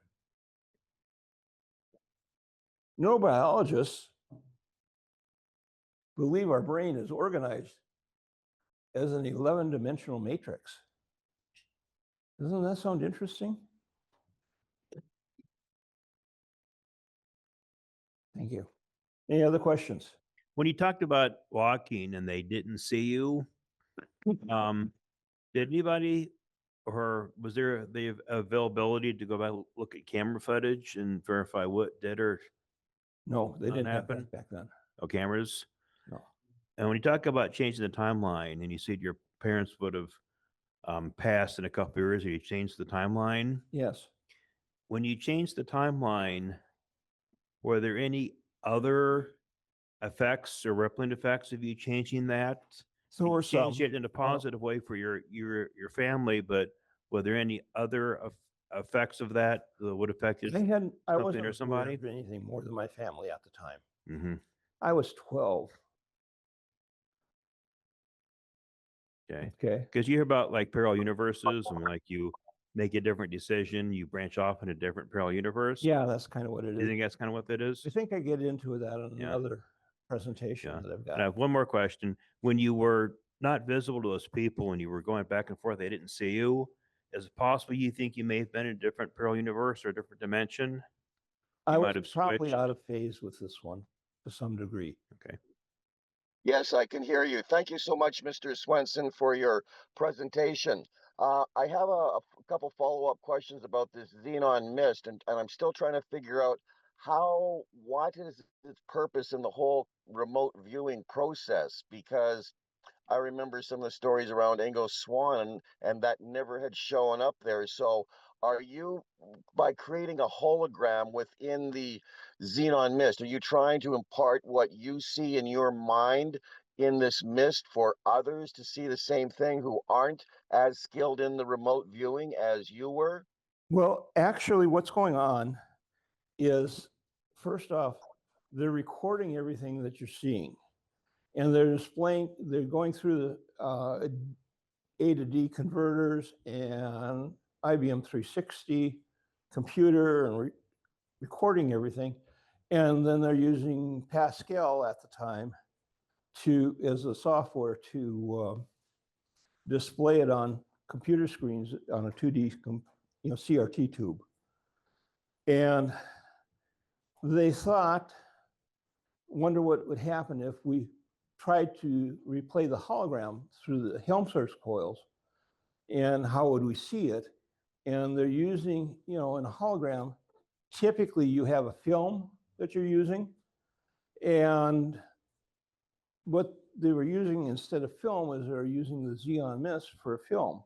Neurobiologists believe our brain is organized as an 11-dimensional matrix. Doesn't that sound interesting? Thank you. Any other questions? When you talked about walking and they didn't see you, did anybody, or was there the availability to go back and look at camera footage and verify what did or No, they Not didn't have happen? that back then. no cameras? No. And when you talk about changing the timeline, and you said your parents would have passed in a couple of years, or you changed the timeline. Yes. When you changed the timeline, were there any other effects or rippling effects of you changing that? So You were some. changed it in a positive way for your family, but were there any other effects of that that would affect I something wasn't or aware somebody? of anything more than my family at the time. Mm-hmm. I was 12. Okay. Okay. Because you hear about like parallel universes and like you make a different decision, you branch off in a different parallel universe. Yeah, that's kind of what it You is. think that's kind of what that is? I think I get into that in Yeah. another presentation Yeah. that I've And got. I have one more question. When you were not visible to those people and you were going back and forth, they didn't see you. Is it possible you think you may have been in a different parallel universe or a different dimension? I You was might have probably switched. out of phase with this one to some degree. Okay. Yes, I can hear you. Thank you so much, Mr. Swenson, for your presentation. I have a couple follow-up questions about this xenon mist, and I'm still trying to figure out what is its purpose in the whole remote viewing process, because I remember some of the stories around Ingo Swann, and that never had shown up there. So are you, by creating a hologram within the xenon mist, are you trying to impart what you see in your mind in this mist for others to see the same thing who aren't as skilled in the remote viewing as you were? Well, actually, what's going on is, first off, they're recording everything that you're seeing, and they're displaying. They're going through the A to D converters and IBM 360 computer and recording everything, and then they're using Pascal at the time to as a software to display it on computer screens on a 2D CRT tube. And they thought, wonder what would happen if we tried to replay the hologram through the Helmholtz coils, and how would we see it? And they're using, in a hologram, typically you have a film that you're using, and what they were using instead of film is they're using the xenon mist for a film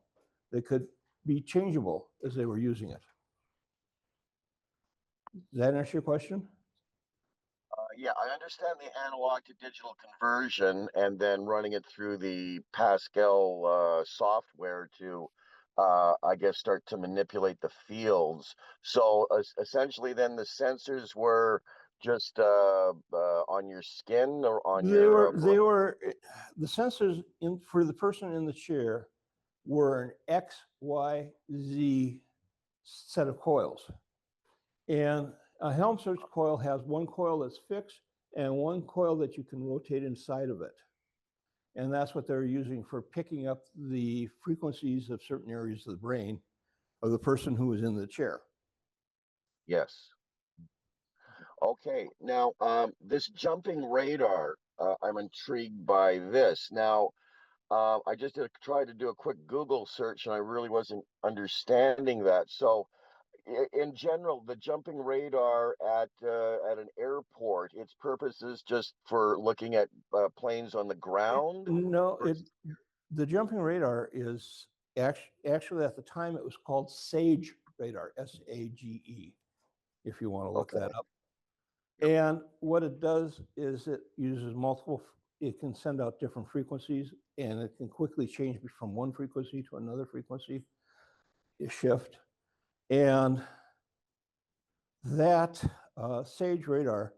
that could be changeable as they were using it. Does that answer your question? Yeah, I understand the analog to digital conversion and then running it through the Pascal software to, I guess, start to manipulate the fields. So essentially, then the sensors were just on your skin or on your. The sensors for the person in the chair were an X, Y, Z set of coils. And a Helmholtz coil has one coil that's fixed and one coil that you can rotate inside of it. And that's what they're using for picking up the frequencies of certain areas of the brain of the person who is in the chair. Yes. Okay. Now, this jumping radar, I'm intrigued by this. Now, I just tried to do a quick Google search, and I really wasn't understanding that. So, in general, the jumping radar at an airport, its purpose is just for looking at planes on the ground. No, the jumping radar is actually at the time it was called SAGE radar, SAGE, if you want to look that up. And what it does is it uses it can send out different frequencies, and it can quickly change from one frequency to another frequency, shift. And that SAGE radar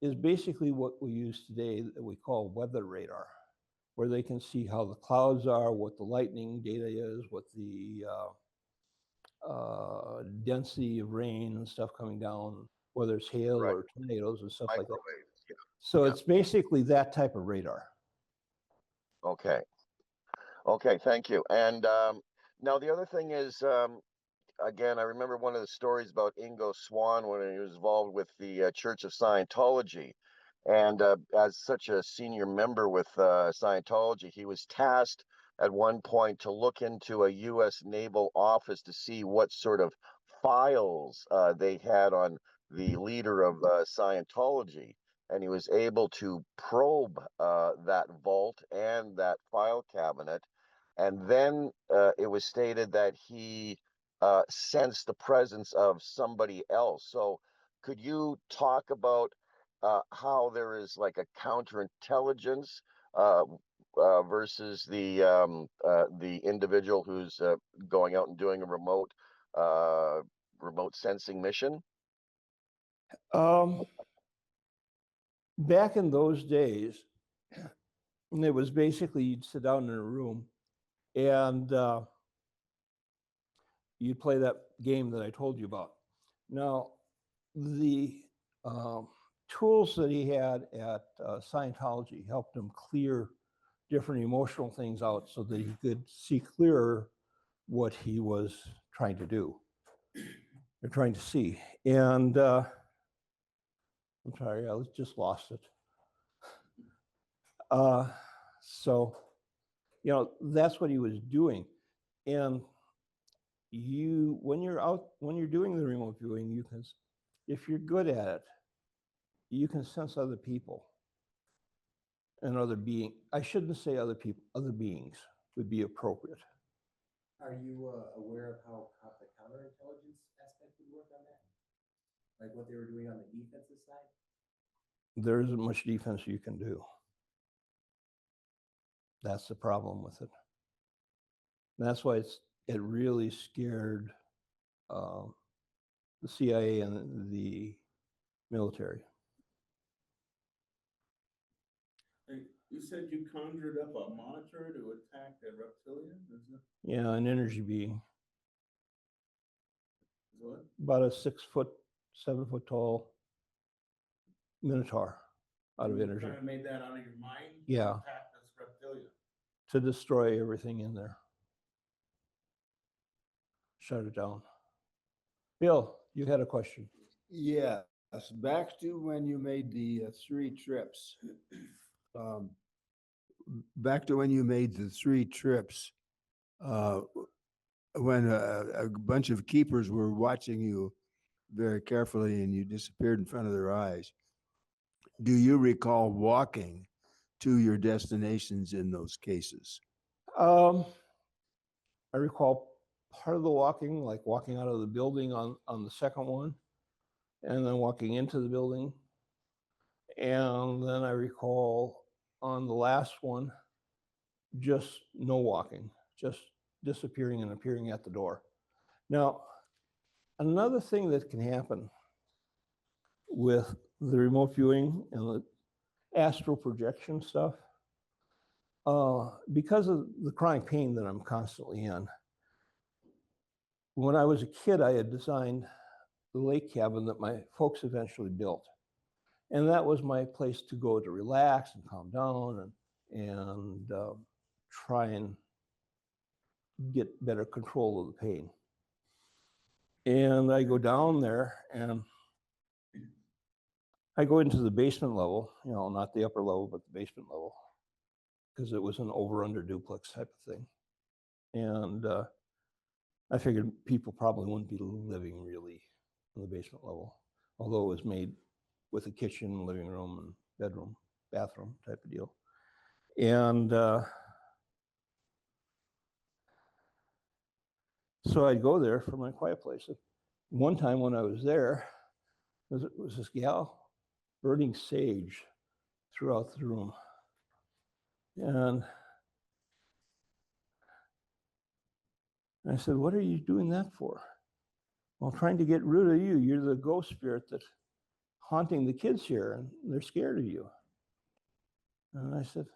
is basically what we use today that we call weather radar, where they can see how the clouds are, what the lightning data is, what the density of rain and stuff coming down, whether it's hail Right. or tornadoes and stuff like that. Microwaves. Yeah. So it's basically that type of radar. Okay. Okay. Thank you. And now the other thing is, again, I remember one of the stories about Ingo Swann when he was involved with the Church of Scientology. And as such a senior member with Scientology, he was tasked at one point to look into a U.S. naval office to see what sort of files they had on the leader of Scientology. And he was able to probe that vault and that file cabinet. And then it was stated that he sense the presence of somebody else. So could you talk about how there is like a counterintelligence versus the individual who's going out and doing a remote sensing mission? Back in those days, it was basically you'd sit down in a room and you'd play that game that I told you about. Now, the tools that he had at Scientology helped him clear different emotional things out so that he could see clearer what he was trying to do or trying to see. And I'm sorry, I just lost it. So, that's what he was doing. And when you're doing the remote viewing, you can, if you're good at it, you can sense other people and other beings. I shouldn't say other people, other beings would be appropriate. Are you aware of how the counterintelligence aspect would work on that? Like what they were doing on the defensive side? There isn't much defense you can do. That's the problem with it. And that's why it really scared the CIA and the military. Hey, you said you conjured up a monitor to attack the reptilian? Is that Yeah, an energy being, what? about a 6 foot, 7 foot tall minotaur out of You energy Kind of made that out of your mind? to Yeah. Attack this reptilian. to destroy everything in there. Shut it down. Bill, you had a question. Yes, back to when you made the 3 trips. Um, Back to when you made the 3 trips, when a bunch of keepers were watching you very carefully and you disappeared in front of their eyes. Do you recall walking to your destinations in those cases? I recall part of the walking, like walking out of the building on the second one, and then walking into the building. And then I recall on the last one, just no walking, just disappearing and appearing at the door. Now, another thing that can happen with the remote viewing and the astral projection stuff, because of the chronic pain that I'm constantly in, when I was a kid, I had designed the lake cabin that my folks eventually built. And that was my place to go to relax and calm down and try and get better control of the pain. And I go down there and I go into the basement level, not the upper level, but the basement level, because it was an over-under duplex type of thing. And I figured people probably wouldn't be living really in the basement level, although it was made with a kitchen, living room, and bedroom, bathroom type of deal. And so I'd go there for my quiet place. One time when I was there, was this gal burning sage throughout the room. And I said, "What are you doing that for?" "Well, I'm trying to get rid of you. You're the ghost spirit that's haunting the kids here, and they're scared of you." And I said,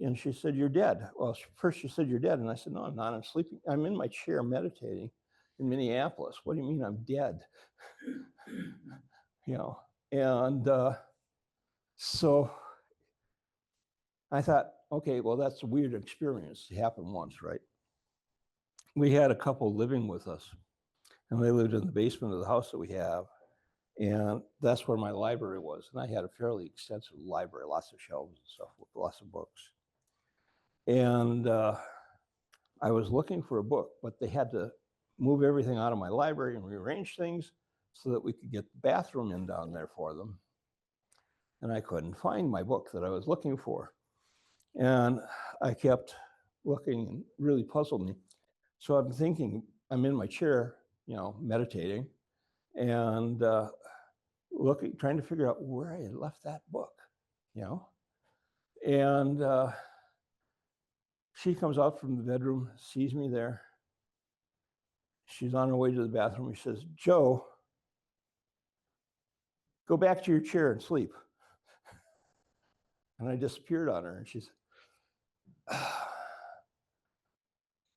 and she said, "You're dead." Well, first she said, "You're dead." And I said, "No, I'm not. I'm sleeping. I'm in my chair meditating in Minneapolis. What do you mean I'm dead?" And so I thought, okay, well, that's a weird experience. It happened once, right? We had a couple living with us, and they lived in the basement of the house that we have. And that's where my library was. And I had a fairly extensive library, lots of shelves and stuff with lots of books. And I was looking for a book, but they had to move everything out of my library and rearrange things so that we could get the bathroom in down there for them. And I couldn't find my book that I was looking for. And I kept looking, and really puzzled me. So I'm thinking, I'm in my chair, meditating, and looking, trying to figure out where I had left that book, And she comes out from the bedroom, sees me there. She's on her way to the bathroom. She says, "Joe, go back to your chair and sleep." And I disappeared on her. And she said,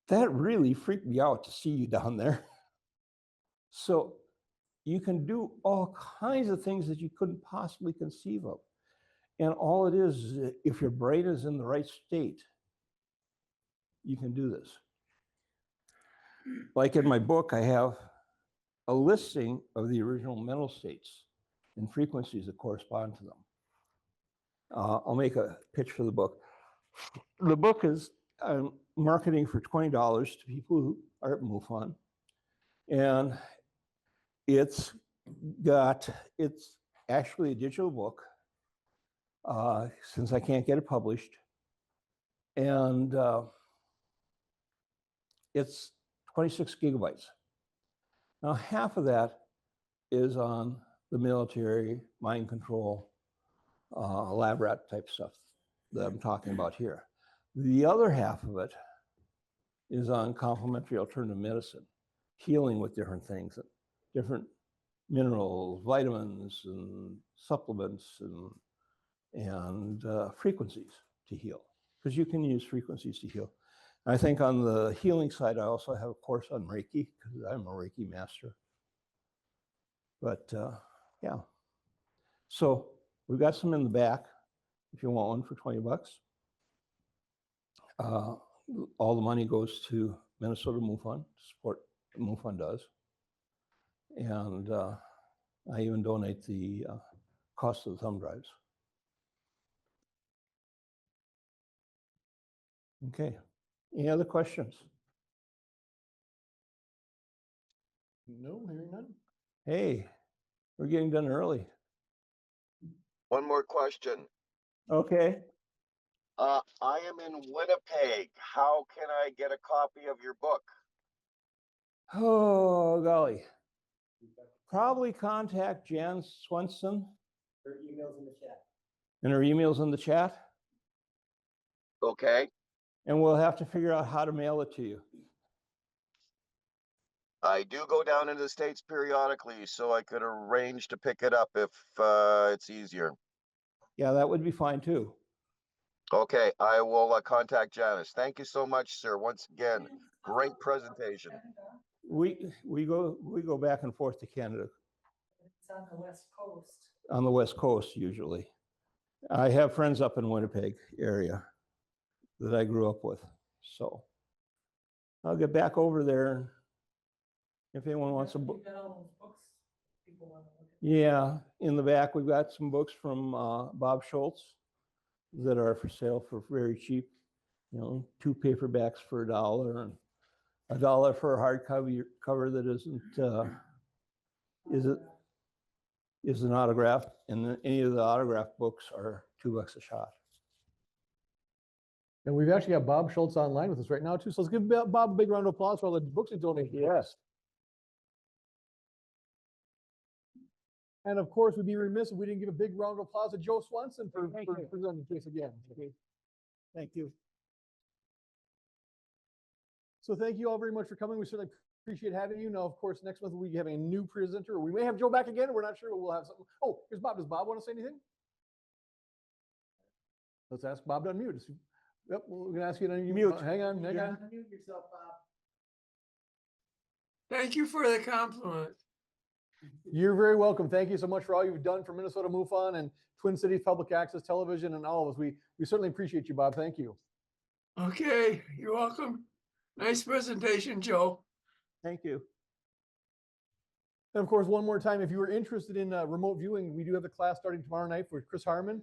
"That really freaked me out to see you down there." So you can do all kinds of things that you couldn't possibly conceive of. And all it is if your brain is in the right state, you can do this. Like in my book, I have a listing of the original mental states and frequencies that correspond to them. I'll make a pitch for the book. The book is marketing for $20 to people who are at MUFON. And it's actually a digital book, since I can't get it published. And it's 26 gigabytes. Now, half of that is on the military, mind control, lab rat type stuff that I'm talking about here. The other half of it is on complementary alternative medicine, healing with different things, different minerals, vitamins, and supplements, and frequencies to heal, because you can use frequencies to heal. I think on the healing side, I also have a course on Reiki, because I'm a Reiki master. But yeah, so we've got some in the back if you want one for 20 bucks. All the money goes to Minnesota MUFON, to support what MUFON does. And I even donate the cost of the thumb drives. Okay, any other questions? No, hearing none. Hey, we're getting done early. One more question. Okay. I am in Winnipeg. How can I get a copy of your book? Oh, golly. Probably contact Jan Swenson. Her email's in the chat. And her email's in the chat. Okay. And we'll have to figure out how to mail it to you. I do go down into the States periodically, so I could arrange to pick it up if it's easier. Yeah, that would be fine too. Okay, I will contact Janice. Thank you so much, sir. Once again, great presentation. We go back and forth to Canada. It's on the West Coast. On the West Coast, usually. I have friends up in Winnipeg area that I grew up with. So I'll get back over there. If anyone wants a book. You got all those books people want to look at. Yeah, in the back, we've got some books from Bob Schultz that are for sale for very cheap. You know, 2 paperbacks for $1 and $1 for a hardcover that isn't autographed, and any of the autographed books are $2 a shot. And we've actually got Bob Schultz online with us right now too. So let's give Bob a big round of applause for all the books he's donated. Yes. And of course, we'd be remiss if we didn't give a big round of applause to Joe Swenson for presenting this again. Thank you. So thank you all very much for coming. We certainly appreciate having you. Now, of course, next month we'll be having a new presenter, or we may have Joe back again. We're not sure, but we'll have something. Oh, here's Bob. Does Bob want to say anything? Let's ask Bob to unmute. Yep, we're going to ask you to unmute. Mute. Hang on. Unmute yourself, Bob. Thank you for the compliment. You're very welcome. Thank you so much for all you've done for Minnesota MUFON and Twin Cities Public Access Television and all of us. We certainly appreciate you, Bob. Thank you. Okay, you're welcome. Nice presentation, Joe. Thank you. And of course, one more time, if you are interested in remote viewing, we do have a class starting tomorrow night with Chris Harmon.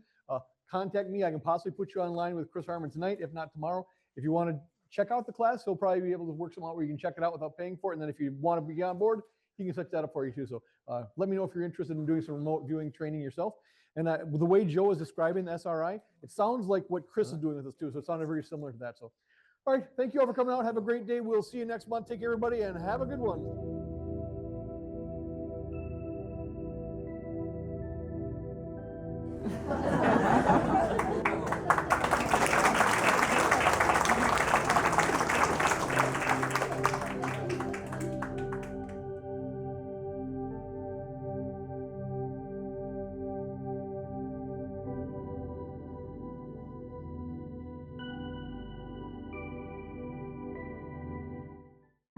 Contact me. I can possibly put you online with Chris Harmon tonight, if not tomorrow. If you want to check out the class, he'll probably be able to work something out where you can check it out without paying for it. And then if you want to be on board, he can set that up for you too. So let me know if you're interested in doing some remote viewing training yourself. And the way Joe is describing the SRI, it sounds like what Chris is doing with us too. So it sounded very similar to that. So, all right. Thank you all for coming out. Have a great day. We'll see you next month. Take care, everybody, and have a good one.